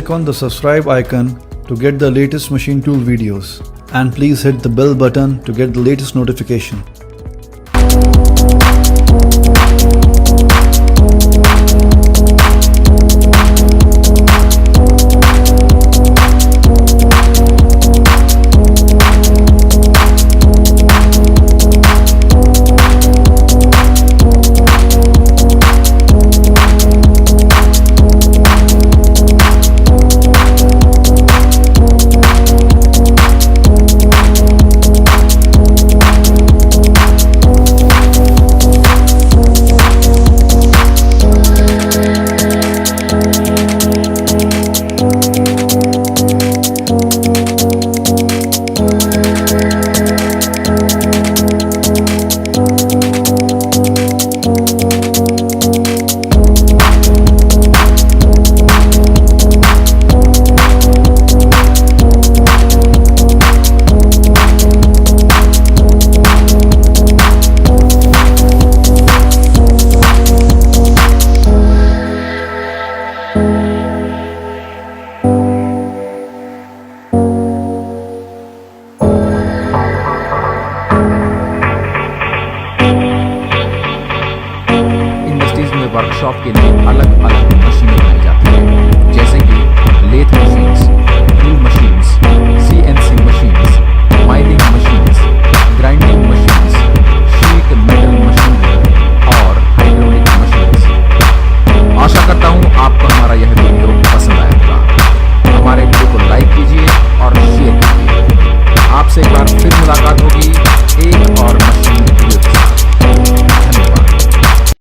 click on the subscribe icon to get the latest machine tool videos, and please hit the bell button to get the latest notification. Industries में workshop के लिए अलग अलग मशीनें बनाई जाती हैं, जैसे कि लेथ मशीन्स,